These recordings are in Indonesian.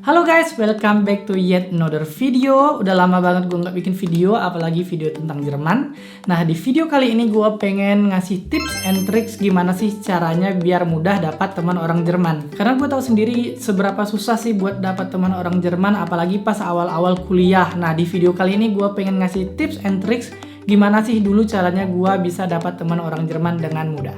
Halo guys, welcome back to yet another video. Udah lama banget gue nggak bikin video, apalagi video tentang Jerman. Nah, di video kali ini gue pengen ngasih tips and tricks gimana sih caranya biar mudah dapat teman orang Jerman. Karena gue tahu sendiri seberapa susah sih buat dapat teman orang Jerman, apalagi pas awal-awal kuliah. Nah, di video kali ini gue pengen ngasih tips and tricks gimana sih dulu caranya gue bisa dapat teman orang Jerman dengan mudah.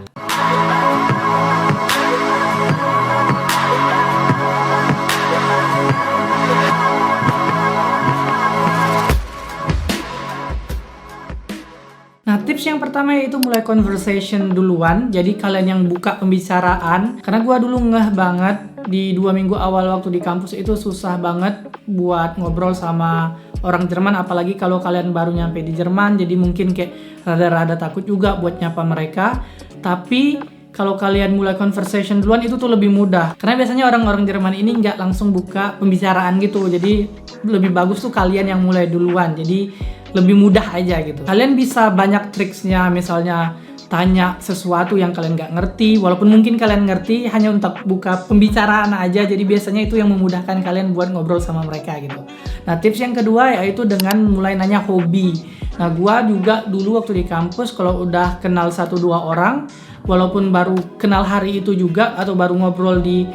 Nah, tips yang pertama yaitu mulai conversation duluan. Jadi kalian yang buka pembicaraan. Karena gue dulu ngeh banget di 2 minggu awal waktu di kampus itu susah banget buat ngobrol sama orang Jerman. Apalagi kalau kalian baru nyampe di Jerman. Jadi mungkin kayak rada-rada takut juga buat nyapa mereka. Tapi kalau kalian mulai conversation duluan itu tuh lebih mudah. Karena biasanya orang-orang Jerman ini nggak langsung buka pembicaraan gitu. Jadi lebih bagus tuh kalian yang mulai duluan. Jadi lebih mudah aja gitu. Kalian bisa banyak triksnya, misalnya tanya sesuatu yang kalian nggak ngerti, walaupun mungkin kalian ngerti, hanya untuk buka pembicaraan aja. Jadi biasanya itu yang memudahkan kalian buat ngobrol sama mereka gitu. Nah, tips yang kedua yaitu dengan mulai nanya hobi. Nah, gua juga dulu waktu di kampus kalau udah kenal 1-2 orang, walaupun baru kenal hari itu juga atau baru ngobrol di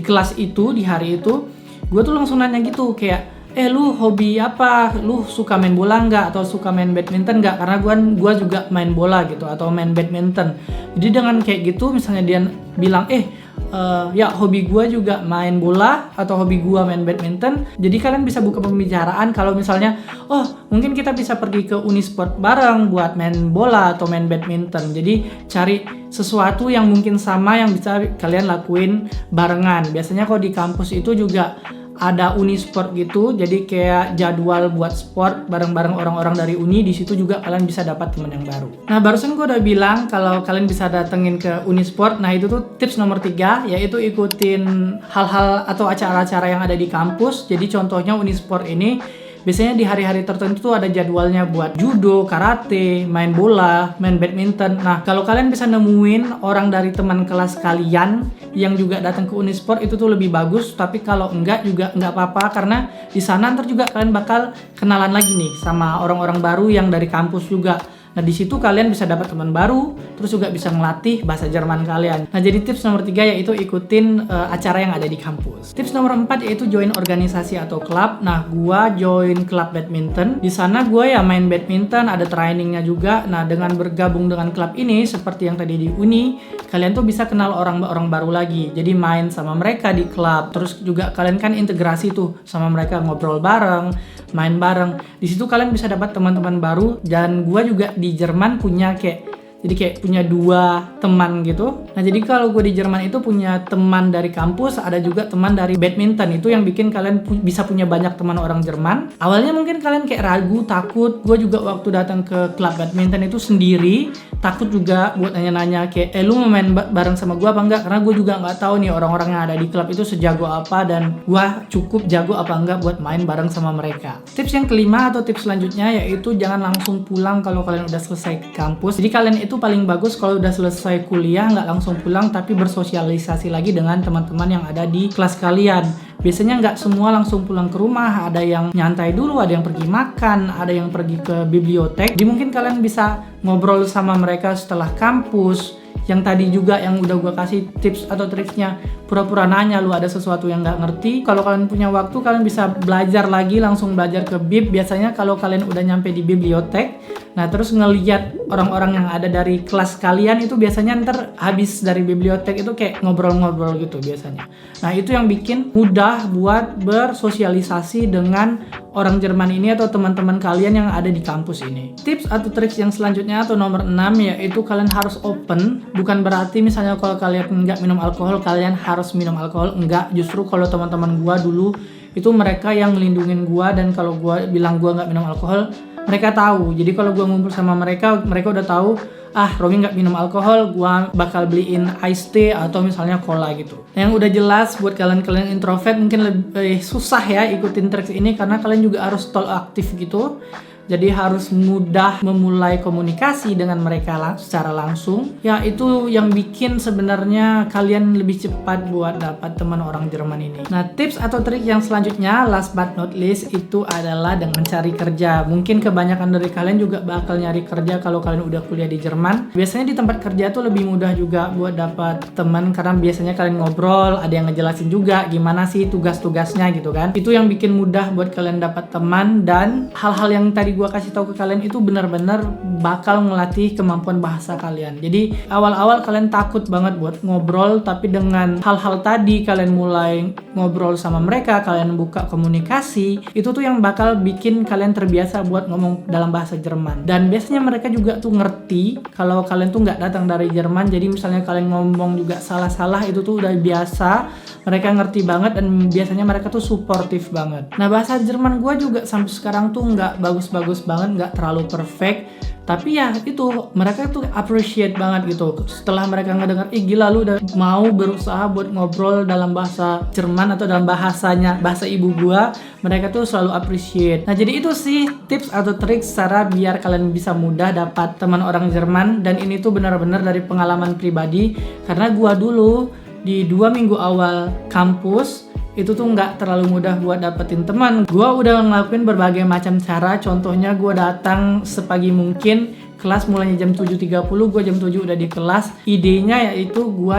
kelas itu, di hari itu, gua tuh langsung nanya gitu kayak, lu hobi apa? Lu suka main bola nggak? Atau suka main badminton nggak? Karena gua juga main bola gitu atau main badminton. Jadi dengan kayak gitu misalnya dia bilang, ya hobi gua juga main bola atau hobi gua main badminton. Jadi kalian bisa buka pembicaraan kalau misalnya, mungkin kita bisa pergi ke Unisport bareng buat main bola atau main badminton. Jadi cari sesuatu yang mungkin sama yang bisa kalian lakuin barengan. Biasanya kalau di kampus itu juga ada Unisport gitu, jadi kayak jadwal buat sport bareng-bareng orang-orang dari Uni. Di situ juga kalian bisa dapat teman yang baru. Nah, barusan gue udah bilang kalau kalian bisa datengin ke Unisport. Nah, itu tuh tips nomor 3, yaitu ikutin hal-hal atau acara-acara yang ada di kampus. Jadi contohnya Unisport ini biasanya di hari-hari tertentu tuh ada jadwalnya buat judo, karate, main bola, main badminton. Nah, kalau kalian bisa nemuin orang dari teman kelas kalian yang juga datang ke Unisport itu tuh lebih bagus. Tapi kalau enggak juga enggak apa-apa, karena di sana ntar juga kalian bakal kenalan lagi nih sama orang-orang baru yang dari kampus juga. Nah, di situ kalian bisa dapat teman baru, terus juga bisa ngelatih bahasa Jerman kalian. Nah, jadi tips nomor 3 yaitu ikutin acara yang ada di kampus. Tips nomor 4 yaitu join organisasi atau klub. Nah, gua join klub badminton. Di sana gua ya main badminton, ada trainingnya juga. Nah, dengan bergabung dengan klub ini seperti yang tadi di Uni, kalian tuh bisa kenal orang-orang baru lagi. Jadi main sama mereka di klub. Terus juga kalian kan integrasi tuh sama mereka, ngobrol bareng, main bareng. Di situ kalian bisa dapat teman-teman baru. Dan gua juga di Jerman punya kayak punya 2 teman gitu. Nah, jadi kalau gue di Jerman itu punya teman dari kampus, ada juga teman dari badminton. Itu yang bikin kalian bisa punya banyak teman orang Jerman. Awalnya mungkin kalian kayak ragu, takut. Gue juga waktu datang ke klub badminton itu sendiri, takut juga buat nanya-nanya kayak, lu mau main bareng sama gue apa enggak? Karena gue juga nggak tahu nih orang-orang yang ada di klub itu sejago apa dan gue cukup jago apa enggak buat main bareng sama mereka. Tips yang kelima atau tips selanjutnya yaitu jangan langsung pulang kalau kalian udah selesai kampus. Jadi kalian itu paling bagus kalau udah selesai kuliah nggak langsung pulang, tapi bersosialisasi lagi dengan teman-teman yang ada di kelas kalian. Biasanya nggak semua langsung pulang ke rumah, ada yang nyantai dulu, ada yang pergi makan, ada yang pergi ke bibliotek. Jadi mungkin kalian bisa ngobrol sama mereka setelah kampus. Yang tadi juga yang udah gue kasih tips atau triksnya, pura-pura nanya lu ada sesuatu yang nggak ngerti. Kalau kalian punya waktu, kalian bisa belajar lagi, langsung belajar ke bib. Biasanya kalau kalian udah nyampe di bibliotek, nah terus ngeliat orang-orang yang ada dari kelas kalian itu biasanya ntar habis dari bibliotek itu kayak ngobrol-ngobrol gitu biasanya. Nah, itu yang bikin mudah buat bersosialisasi dengan orang Jerman ini atau teman-teman kalian yang ada di kampus ini. Tips atau triks yang selanjutnya atau nomor 6 yaitu kalian harus open. Bukan berarti misalnya kalau kalian nggak minum alkohol, kalian harus minum alkohol. Enggak, justru kalau teman-teman gua dulu itu mereka yang ngelindungin gua, dan kalau gua bilang gua nggak minum alkohol, mereka tahu. Jadi kalau gua ngumpul sama mereka udah tahu, Romi nggak minum alkohol, gua bakal beliin iced tea atau misalnya cola gitu. Yang udah jelas buat kalian introvert mungkin lebih susah ya ikutin trik ini, karena kalian juga harus talk aktif gitu. Jadi harus mudah memulai komunikasi dengan mereka secara langsung. Ya itu yang bikin sebenarnya kalian lebih cepat buat dapat teman orang Jerman ini. Nah, tips atau trik yang selanjutnya, last but not least, itu adalah dengan cari kerja. Mungkin kebanyakan dari kalian juga bakal nyari kerja kalau kalian udah kuliah di Jerman. Biasanya di tempat kerja tuh lebih mudah juga buat dapat teman karena biasanya kalian ngobrol, ada yang ngejelasin juga gimana sih tugas-tugasnya gitu kan. Itu yang bikin mudah buat kalian dapat teman, dan hal-hal yang tadi gua kasih tahu ke kalian itu benar-benar bakal ngelatih kemampuan bahasa kalian. Jadi awal-awal kalian takut banget buat ngobrol, tapi dengan hal-hal tadi kalian mulai ngobrol sama mereka, kalian buka komunikasi, itu tuh yang bakal bikin kalian terbiasa buat ngomong dalam bahasa Jerman. Dan biasanya mereka juga tuh ngerti kalau kalian tuh nggak datang dari Jerman, jadi misalnya kalian ngomong juga salah-salah, itu tuh udah biasa, mereka ngerti banget, dan biasanya mereka tuh suportif banget. Nah, bahasa Jerman gue juga sampai sekarang tuh nggak bagus-bagus banget, nggak terlalu perfect, tapi ya itu mereka tuh appreciate banget gitu. Setelah mereka ngedengar, gila lu udah mau berusaha buat ngobrol dalam bahasa Jerman atau dalam bahasanya, bahasa ibu gua, mereka tuh selalu appreciate. Nah, jadi itu sih tips atau trik cara biar kalian bisa mudah dapat teman orang Jerman, dan ini tuh benar-benar dari pengalaman pribadi karena gua dulu di 2 minggu awal kampus itu tuh nggak terlalu mudah buat dapetin teman. Gue udah ngelakuin berbagai macam cara. Contohnya gue datang sepagi mungkin, kelas mulainya jam 7.30, gue jam 7 udah di kelas. Idenya yaitu gue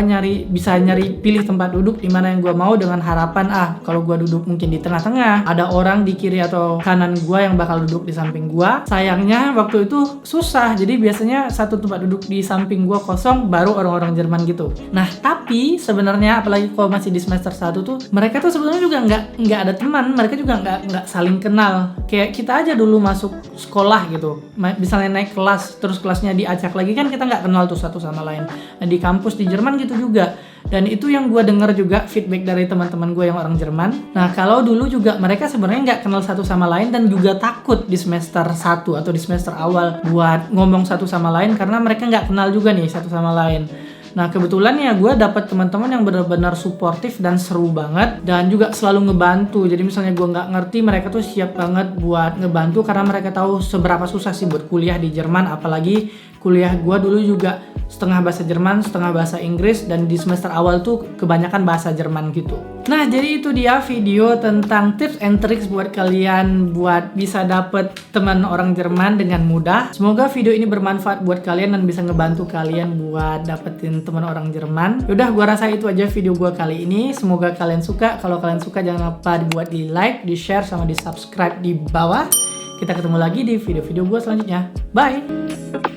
bisa nyari pilih tempat duduk di mana yang gue mau, dengan harapan kalau gue duduk mungkin di tengah-tengah, ada orang di kiri atau kanan gue yang bakal duduk di samping gue. Sayangnya waktu itu susah, jadi biasanya satu tempat duduk di samping gue kosong, baru orang-orang Jerman gitu. Nah, tapi sebenarnya apalagi kalau masih di semester 1 tuh, mereka tuh sebenarnya juga nggak ada teman, mereka juga nggak saling kenal. Kayak kita aja dulu masuk sekolah gitu, misalnya naik kelas, terus kelasnya diacak lagi, kan kita nggak kenal tuh satu sama lain. Nah, di kampus di Jerman gitu juga, dan itu yang gue denger juga feedback dari teman-teman gue yang orang Jerman. Nah, kalau dulu juga mereka sebenarnya nggak kenal satu sama lain, dan juga takut di semester 1 atau di semester awal buat ngomong satu sama lain karena mereka nggak kenal juga nih satu sama lain. Nah, kebetulan ya gue dapet teman-teman yang benar-benar suportif dan seru banget, dan juga selalu ngebantu. Jadi misalnya gue nggak ngerti, mereka tuh siap banget buat ngebantu karena mereka tahu seberapa susah sih buat kuliah di Jerman. Apalagi kuliah gue dulu juga setengah bahasa Jerman, setengah bahasa Inggris, dan di semester awal tuh kebanyakan bahasa Jerman gitu. Nah, jadi itu dia video tentang tips and tricks buat kalian buat bisa dapet teman orang Jerman dengan mudah. Semoga video ini bermanfaat buat kalian dan bisa ngebantu kalian buat dapetin teman orang Jerman. Yaudah, gua rasa itu aja video gua kali ini. Semoga kalian suka. Kalau kalian suka, jangan lupa dibuat di like, di share, sama di subscribe di bawah. Kita ketemu lagi di video-video gua selanjutnya. Bye!